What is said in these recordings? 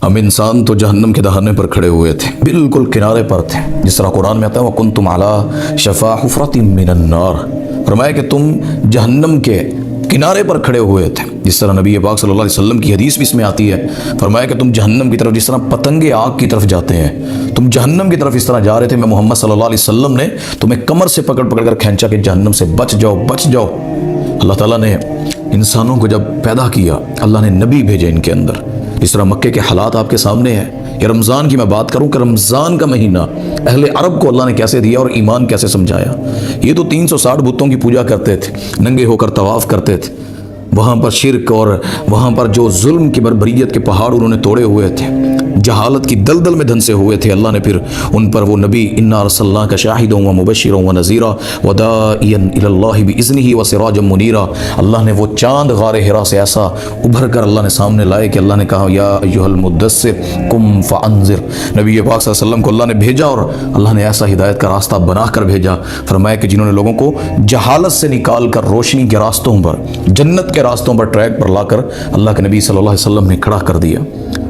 ہم انسان تو جہنم کے دہانے پر کھڑے ہوئے تھے، بالکل کنارے پر تھے، جس طرح قرآن میں آتا ہے وَكُنْتُمْ عَلَىٰ شَفَا حُفْرَةٍ مِّنَ النَّارِ، فرمایا کہ تم جہنم کے کنارے پر کھڑے ہوئے تھے، جس طرح نبی پاک صلی اللہ علیہ وسلم کی حدیث بھی اس میں آتی ہے، فرمایا کہ تم جہنم کی طرف جس طرح پتنگے آگ کی طرف جاتے ہیں، تم جہنم کی طرف اس طرح جا رہے تھے، میں محمد صلی اللہ علیہ وسلم نے تمہیں کمر سے پکڑ کر کھینچا کہ جہنم سے بچ جاؤ بچ جاؤ۔ اللہ تعالیٰ نے انسانوں کو جب پیدا کیا، اللہ نے نبی بھیجے ان کے اندر، اس طرح مکے کے حالات آپ کے سامنے ہیں۔ یہ رمضان کی میں بات کروں کہ رمضان کا مہینہ اہل عرب کو اللہ نے کیسے دیا اور ایمان کیسے سمجھایا۔ یہ تو 360 بتوں کی پوجا کرتے تھے، ننگے ہو کر طواف کرتے تھے، وہاں پر شرک اور وہاں پر جو ظلم کی بربریت کے پہاڑ انہوں نے توڑے ہوئے تھے، جہالت کی دلدل میں دھنسے ہوئے تھے۔ اللہ نے پھر ان پر وہ نبی انا ارسلناک شاہدا ومبشرا ونذیرا وداعیا الی اللہ باذنہ وسراجا منیرا، اللہ نے وہ چاند غار حرا سے ایسا ابھر کر اللہ نے سامنے لائے کہ اللہ نے کہا یا ایھا المدثر قم فانذر، نبی پاک صلی اللہ علیہ وسلم کو اللہ نے بھیجا اور اللہ نے ایسا ہدایت کا راستہ بنا کر بھیجا، فرمایا کہ جنہوں نے لوگوں کو جہالت سے نکال کر روشنی کے راستوں پر، جنت کے راستوں پر، ٹریک پر لا کر اللہ کے نبی صلی اللہ علیہ وسلم نے کھڑا کر دیا۔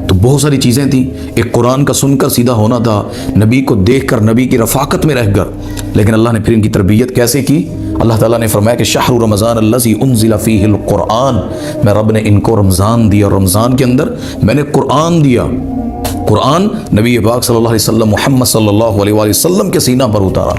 تو بہت ساری چیزیں تھیں، ایک قرآن کا سن کر سیدھا ہونا تھا، نبی کو دیکھ کر، نبی کی رفاقت میں رہ کر، لیکن اللہ نے پھر ان کی تربیت کیسے کی؟ اللہ تعالیٰ نے فرمایا کہ شہر رمضان الذی انزل فیہ القرآن، میں رب نے ان کو رمضان دیا اور رمضان کے اندر میں نے قرآن دیا۔ قرآن نبی پاک صلی اللہ علیہ وسلم محمد صلی اللہ علیہ وآلہ وسلم کے سینہ پر اتارا۔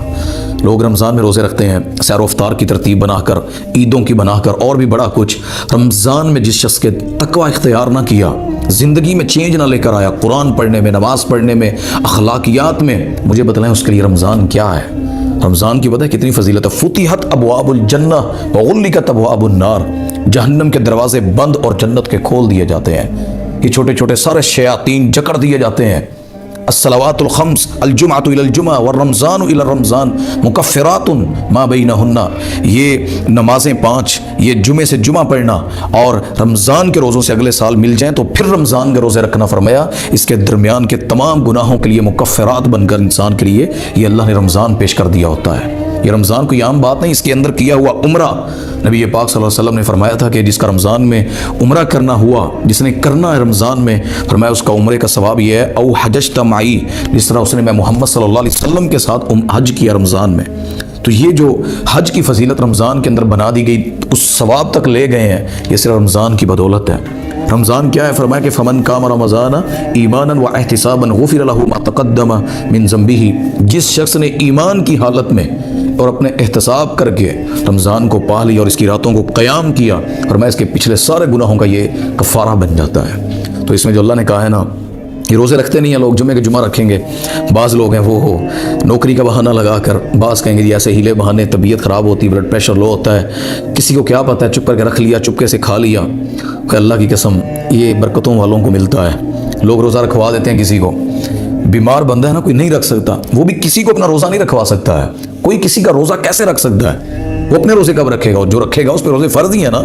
لوگ رمضان میں روزے رکھتے ہیں، سیر و افطار کی ترتیب بنا کر، عیدوں کی بنا کر، اور بھی بڑا کچھ۔ رمضان میں جس شخص کے تقوی اختیار نہ کیا، زندگی میں چینج نہ لے کر آیا، قرآن پڑھنے میں، نماز پڑھنے میں، اخلاقیات میں، مجھے بتلائیں اس کے لیے رمضان کیا ہے؟ رمضان کی پتہ ہے کتنی فضیلت ہے؟ فتحت ابواب الجنہ وغلقت ابواب النار، جہنم کے دروازے بند اور جنت کے کھول دیے جاتے ہیں، یہ چھوٹے چھوٹے سارے شیاطین جکڑ دیے جاتے ہیں۔ الصلوات الخمس الجمعۃ الی الجمعہ والرمضان الی الرمضان مکفرات ما بینہن، یہ نمازیں 5، یہ جمعے سے جمعہ پڑھنا اور رمضان کے روزوں سے اگلے سال مل جائیں تو پھر رمضان کے روزے رکھنا، فرمایا اس کے درمیان کے تمام گناہوں کے لیے مکفرات بن کر انسان کے لیے یہ اللہ نے رمضان پیش کر دیا ہوتا ہے۔ یہ رمضان کوئی عام بات نہیں، اس کے اندر کیا ہوا عمرہ، نبی پاک صلی اللہ علیہ وسلم نے فرمایا تھا کہ جس کا رمضان میں عمرہ کرنا ہوا، جس نے کرنا ہے رمضان میں، فرمایا اس کا عمرے کا ثواب یہ ہے او حججت معی، جس طرح اس نے میں محمد صلی اللہ علیہ وسلم کے ساتھ حج کیا رمضان میں۔ تو یہ جو حج کی فضیلت رمضان کے اندر بنا دی گئی، اس ثواب تک لے گئے ہیں، یہ صرف رمضان کی بدولت ہے۔ رمضان کیا ہے؟ فرمایا کہ فمن قام رمضان ایمانا واحتسابا غفر له ما تقدم من ذنبه، جس شخص نے ایمان کی حالت میں اور اپنے احتساب کر کے رمضان کو پا لیا اور اس کی راتوں کو قیام کیا، فرمایا اس کے پچھلے سارے گناہوں کا یہ کفارہ بن جاتا ہے۔ تو اس میں جو اللہ نے کہا ہے نا، یہ روزے رکھتے نہیں ہیں لوگ، جمعے کے جمعہ رکھیں گے، بعض لوگ ہیں وہ نوکری کا بہانہ لگا کر، بعض کہیں گے ایسے ہیلے بہانے، طبیعت خراب ہوتی، بلڈ پریشر لو ہوتا ہے، کسی کو کیا پتہ ہے، چپ کر کے رکھ لیا، چپکے سے کھا لیا، کہ اللہ کی قسم یہ برکتوں والوں کو ملتا ہے۔ لوگ روزہ رکھوا دیتے ہیں کسی کو، بیمار بندہ ہے نا، کوئی نہیں رکھ سکتا، وہ بھی کسی کو اپنا روزہ نہیں رکھوا سکتا ہے، کوئی کسی کا روزہ کیسے رکھ سکتا ہے؟ وہ اپنے روزے کب رکھے گا؟ جو رکھے گا اس پہ روزے فرض ہی ہے نا۔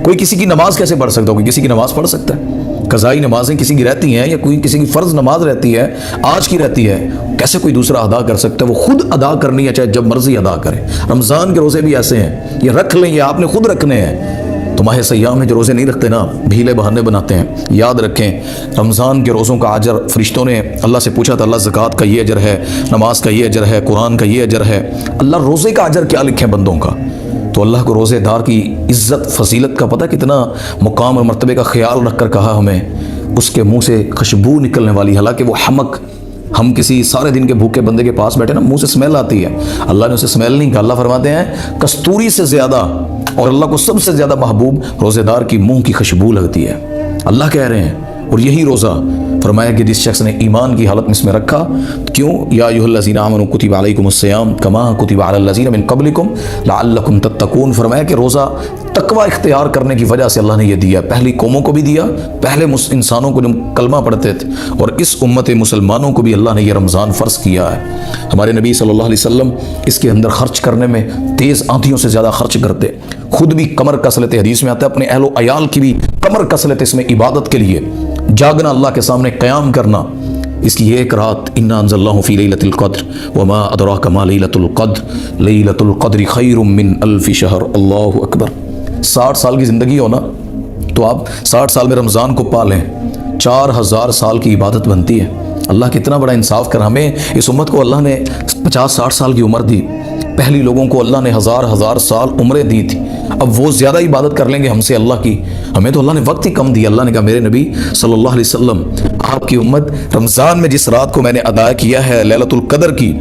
کوئی کسی کی نماز کیسے پڑھ سکتا ہے؟ کوئی کسی کی نماز پڑھ سکتا ہے؟ قضائی نمازیں کسی کی رہتی ہیں یا کوئی کسی کی فرض نماز رہتی ہے، آج کی رہتی ہے، کیسے کوئی دوسرا ادا کر سکتا ہے؟ وہ خود ادا کرنی ہے، چاہے جب مرضی ادا کرے۔ رمضان کے روزے بھی ایسے ہیں، یہ رکھ لیں، یہ آپ نے خود رکھنے ہیں۔ تو ماہ سیام میں جو روزے نہیں رکھتے نا، بھیلے بہانے بناتے ہیں، یاد رکھیں رمضان کے روزوں کا اجر فرشتوں نے اللہ سے پوچھا تھا، اللہ زکوٰۃ کا یہ اجر ہے، نماز کا یہ اجر ہے، قرآن کا یہ اجر ہے، اللہ روزے کا اجر کیا لکھیں بندوں کا؟ تو اللہ کو روزے دار کی عزت فضیلت کا پتہ کتنا مقام اور مرتبے کا خیال رکھ کر کہا ہمیں، اس کے منہ سے خوشبو نکلنے والی، حالانکہ وہ حمق، ہم کسی سارے دن کے بھوکے بندے کے پاس بیٹھے نا، منہ سے اسمیل آتی ہے، اللہ نے اسے اسمیل نہیں کہا، اللہ فرماتے ہیں کستوری سے زیادہ اور اللہ کو سب سے زیادہ محبوب روزے دار کی منہ کی خوشبو لگتی ہے، اللہ کہہ رہے ہیں۔ اور یہی روزہ فرمایا کہ جس شخص نے ایمان کی حالت میں اس میں رکھا، کیوں یا ایھا الذین آمنوا کتب علیکم الصیام کما کتب علی الذین من قبلکم لعلکم تتقون، فرمایا کہ روزہ تقوی اختیار کرنے کی وجہ سے اللہ نے یہ دیا، پہلی قوموں کو بھی دیا، پہلے انسانوں کو جو کلمہ پڑھتے تھے، اور اس امت مسلمانوں کو بھی اللہ نے یہ رمضان فرض کیا ہے۔ ہمارے نبی صلی اللہ علیہ وسلم اس کے اندر خرچ کرنے میں تیز آندھیوں سے زیادہ خرچ کرتے، خود بھی کمر کس لیتے، حدیث میں آتا ہے اپنے اہل و عیال کی بھی کمر کس لیتے اس میں عبادت کے لیے، جاگنا، اللہ کے سامنے قیام کرنا۔ اس کی ایک رات انا انزلناہ فی لیلۃ القدر وما ادراک ما لیلۃ القدر لیلۃ القدر خیر من الف شہر، اللہ اکبر۔ 60 سال کی زندگی ہو نا، تو آپ 60 سال میں رمضان کو پا لیں، 4000 سال کی عبادت بنتی ہے۔ اللہ کتنا بڑا انصاف کر، ہمیں اس امت کو اللہ نے 50-60 سال کی عمر دی، پہلی لوگوں کو اللہ نے 1000 سال عمریں دی تھی، اب وہ زیادہ عبادت کر لیں گے ہم سے اللہ کی؟ ہمیں تو اللہ نے وقت ہی کم دیا۔ اللہ نے کہا میرے نبی صلی اللہ علیہ وسلم آپ کی امت رمضان میں جس رات کو میں نے ادا کیا ہے لیلۃ القدر کی،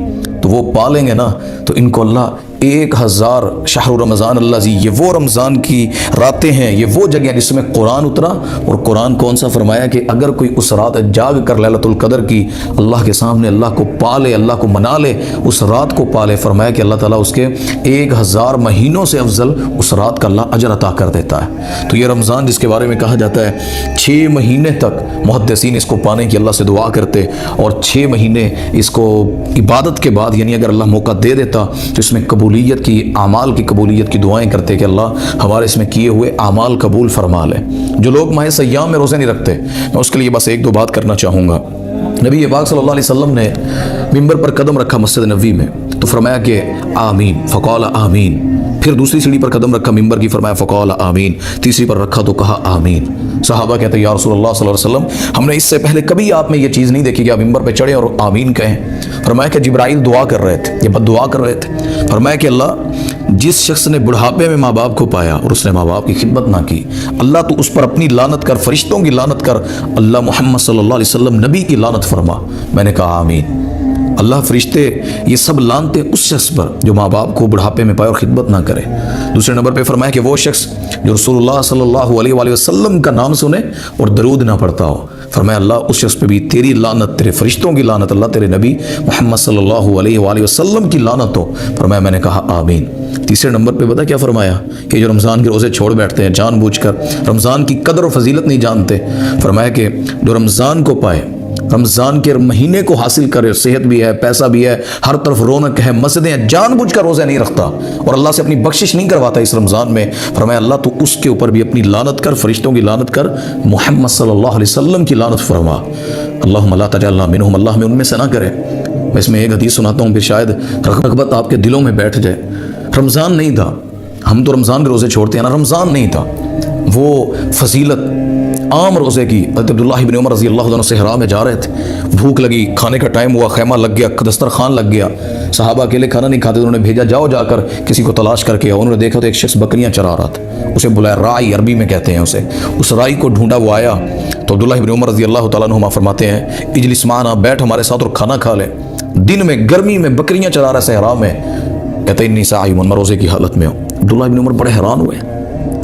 تو وہ پالیں گے نا تو ان کو اللہ 1000 شہر رمضان اللہ یہ وہ رمضان کی راتیں ہیں، یہ وہ جگہ جس میں قرآن اترا، اور قرآن کون سا فرمایا کہ اگر کوئی اس رات جاگ کر لیلۃ القدر کی اللہ کے سامنے اللہ کو پالے، اللہ کو منا لے، اس رات کو پالے، فرمایا کہ اللہ تعالیٰ اس کے 1000 مہینوں سے افضل اس رات کا اللہ اجر عطا کر دیتا ہے۔ تو یہ رمضان جس کے بارے میں کہا جاتا ہے 6 مہینے تک محدثین اس کو پانے کی اللہ سے دعا کرتے، اور 6 مہینے اس کو عبادت کے بعد، یعنی اگر اللہ موقع دے دیتا تو اس میں قبولیت کی، اعمال کی قبولیت کی دعائیں کرتے کہ اللہ ہمارے اس میں کیے ہوئے اعمال قبول فرما لے۔ جو لوگ ماہ سیام میں روزے نہیں رکھتے، میں اس کے لیے بس 1-2 بات کرنا چاہوں گا۔ نبی پاک صلی اللہ علیہ وسلم نے ممبر پر قدم رکھا مسجد نبوی میں تو فرمایا کہ آمین، فقال آمین، پھر دوسری سیڑھی پر قدم رکھا ممبر کی، فرمایا فقال آمین، تیسری پر رکھا تو کہا آمین۔ صحابہ کہتے ہیں یا رسول اللہ صلی اللہ علیہ وسلم ہم نے اس سے پہلے کبھی آپ میں یہ چیز نہیں دیکھی کہ آپ ممبر پہ چڑھے اور آمین کہیں۔ فرمایا کہ جبرائیل دعا کر رہے تھے، یہ بد دعا کر رہے تھے۔ فرمایا کہ اللہ جس شخص نے بڑھاپے میں ماں باپ کو پایا اور اس نے ماں باپ کی خدمت نہ کی، اللہ تو اس پر اپنی لعنت کر، فرشتوں کی لعنت کر، اللہ محمد صلی اللہ علیہ وسلم نبی کی لعنت فرما۔ میں نے کہا آمین۔ اللہ فرشتے یہ سب لانتے اس شخص پر جو ماں باپ کو بڑھاپے میں پائے اور خدمت نہ کرے۔ دوسرے نمبر پہ فرمایا کہ وہ شخص جو رسول اللہ صلی اللہ علیہ وآلہ وسلم کا نام سنے اور درود نہ پڑھتا ہو، فرمایا اللہ اس شخص پہ بھی تیری لعنت، تیرے فرشتوں کی لعنت، اللہ تیرے نبی محمد صلی اللہ علیہ وآلہ وسلم کی لعنت ہو۔ فرمایا میں نے کہا آمین۔ تیسرے نمبر پہ پتہ کیا فرمایا کہ جو رمضان کے روزے چھوڑ بیٹھتے ہیں جان بوجھ کر، رمضان کی قدر و فضیلت نہیں جانتے، فرمایا کہ جو رمضان کو پائے، رمضان کے مہینے کو حاصل کرے، صحت بھی ہے، پیسہ بھی ہے، ہر طرف رونق ہے، مسجدیں ہیں، جان بوجھ کر روزے نہیں رکھتا اور اللہ سے اپنی بخشش نہیں کرواتا اس رمضان میں، فرمایا اللہ تو اس کے اوپر بھی اپنی لعنت کر، فرشتوں کی لعنت کر، محمد صلی اللہ علیہ وسلم کی لعنت فرما۔ اللہم لا تجعلنا منہم، اللہ ہمیں ان میں سے نہ کرے۔ میں اس میں ایک حدیث سناتا ہوں پھر شاید رغبت آپ کے دلوں میں بیٹھ جائے۔ رمضان نہیں تھا، ہم تو رمضان کے روزے چھوڑتے ہیں نا، رمضان نہیں تھا، وہ فضیلت عام روزے کی۔ حضرت عبداللہ ابن عمر رضی اللہ عنہ صحرا میں جا رہے تھے، بھوک لگی، کھانے کا ٹائم ہوا، خیمہ لگ گیا، دسترخوان لگ گیا، صحابہ اکیلے کھانا نہیں کھاتے، انہوں نے بھیجا جاؤ جا کر کسی کو تلاش کر کے آؤ۔ انہوں نے دیکھا تو ایک شخص بکریاں چرا رہا تھا، اسے بلایا، رائی عربی میں کہتے ہیں اسے، اس رائی کو ڈھونڈا، وہ آیا تو عبداللہ ابن عمر رضی اللہ تعالیٰ عنہما فرماتے ہیں اجلس معنا، بیٹھ ہمارے ساتھ اور کھانا کھا لے۔ دن میں گرمی میں بکریاں چرا رہا صحرا میں، کہتے ہیں انی صائم، میں روزے کی حالت میں ہوں۔ عبداللہ ابن عمر بڑے حیران ہوئے،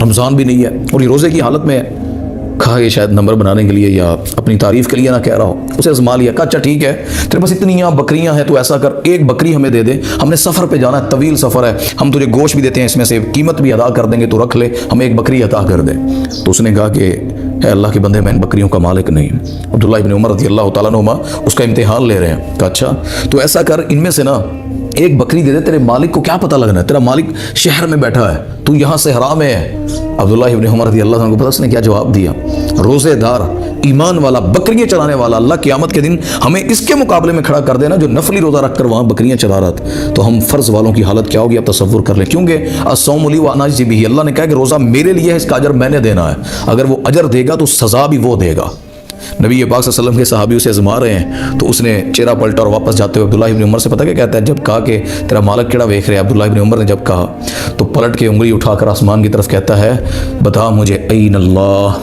رمضان بھی نہیں ہے اور یہ روزے کی حالت میں ہے۔ کہا یہ شاید نمبر بنانے کے لیے یا اپنی تعریف کے لیے نہ کہہ رہا ہو، اسے آزما لیا، کہا اچھا ٹھیک ہے تیرے پاس اتنی بکریاں ہیں تو ایسا کر ایک بکری ہمیں دے دے، ہم نے سفر پہ جانا ہے، طویل سفر ہے، ہم تجھے گوشت بھی دیتے ہیں، اس میں سے قیمت بھی ادا کر دیں گے، تو رکھ لے، ہمیں ایک بکری عطا کر دے۔ تو اس نے کہا کہ اے اللہ کے بندے میں ان بکریوں کا مالک نہیں۔ عبداللہ ابن عمر رضی اللہ تعالیٰ عنہما اس کا امتحان لے رہے ہیں، کہا اچھا تو ایسا کر ان میں سے نا ایک بکری دے دے، تیرے مالک کو کیا پتہ لگنا ہے، تیرا مالک شہر میں بیٹھا ہے، تو یہاں صحرا میں ہے۔ عبداللہ ابن عمر رضی اللہ عنہ کو پتہ اس نے کیا جواب دیا، روزے دار، ایمان والا، بکریاں چرانے والا، اللہ قیامت کے دن ہمیں اس کے مقابلے میں کھڑا کر دینا جو نفلی روزہ رکھ کر وہاں بکریاں چرا رہا تھا، تو ہم فرض والوں کی حالت کیا ہوگی آپ تصور کر لیں، کیونکہ الصوم لی وانا اجزی بہ، اللہ نے کہا کہ روزہ میرے لیے ہے، اس کا اجر میں نے دینا ہے، اگر وہ اجر دے گا تو سزا بھی وہ دے گا۔ نبی پاک صلی اللہ علیہ وسلم کے صحابی اسے آزما رہے ہیں تو اس نے چہرہ پلٹا اور واپس جاتے ہوئے عبداللہ ابن عمر سے پتہ کیا کہتا ہے، جب کہا کہ تیرا مالک کیڑا دیکھ رہے ہیں، عبداللہ ابن عمر نے جب کہا تو پلٹ کے انگلی اٹھا کر آسمان کی طرف کہتا ہے بتا مجھے این اللہ،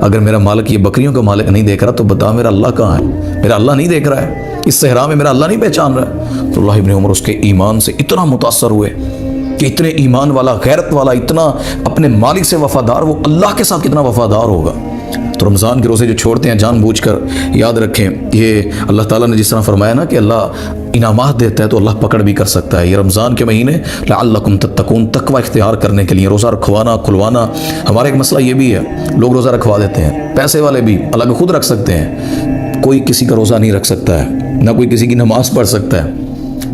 اگر میرا مالک یہ بکریوں کا مالک نہیں دیکھ رہا تو بتا میرا اللہ کہاں ہے، میرا اللہ نہیں دیکھ رہا ہے، اس صحرا میں میرا اللہ نہیں پہچان رہا ہے۔ عبداللہ ابن عمر اس کے ایمان سے اتنا متاثر ہوئے کہ اتنے ایمان والا، غیرت والا، اتنا اپنے مالک سے وفادار، وہ اللہ کے ساتھ کتنا وفادار ہوگا۔ تو رمضان کے روزے جو چھوڑتے ہیں جان بوجھ کر، یاد رکھیں یہ اللہ تعالیٰ نے جس طرح فرمایا نا کہ اللہ انعامات دیتا ہے تو اللہ پکڑ بھی کر سکتا ہے۔ یہ رمضان کے مہینے لعلکم تتقون، تقوی اختیار کرنے کے لیے، روزہ رکھوانا کھلوانا۔ ہمارا ایک مسئلہ یہ بھی ہے، لوگ روزہ رکھوا دیتے ہیں، پیسے والے بھی، اللہ خود رکھ سکتے ہیں، کوئی کسی کا روزہ نہیں رکھ سکتا ہے، نہ کوئی کسی کی نماز پڑھ سکتا ہے۔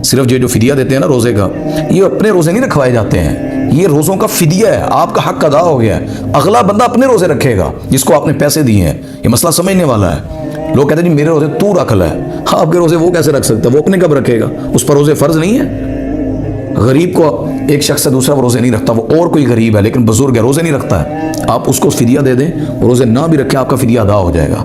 صرف یہ جو فدیہ دیتے ہیں نا روزے کا، یہ اپنے روزے نہیں رکھوائے جاتے ہیں، یہ روزوں کا فدیہ ہے، آپ کا حق ادا ہو گیا ہے، اگلا بندہ اپنے روزے رکھے گا جس کو آپ نے پیسے دیے ہیں۔ یہ مسئلہ سمجھنے والا ہے۔ لوگ کہتے ہیں جی میرے روزے تو رکھ لے، ہاں آپ کے روزے وہ کیسے رکھ سکتا ہے، وہ اپنے کب رکھے گا، اس پر روزے فرض نہیں ہے۔ غریب کو ایک شخص سے دوسرا روزے نہیں رکھتا، وہ اور کوئی غریب ہے لیکن بزرگ ہے، روزے نہیں رکھتا ہے، آپ اس کو فدیہ دے دیں، روزے نہ بھی رکھے آپ کا فدیہ ادا ہو جائے گا۔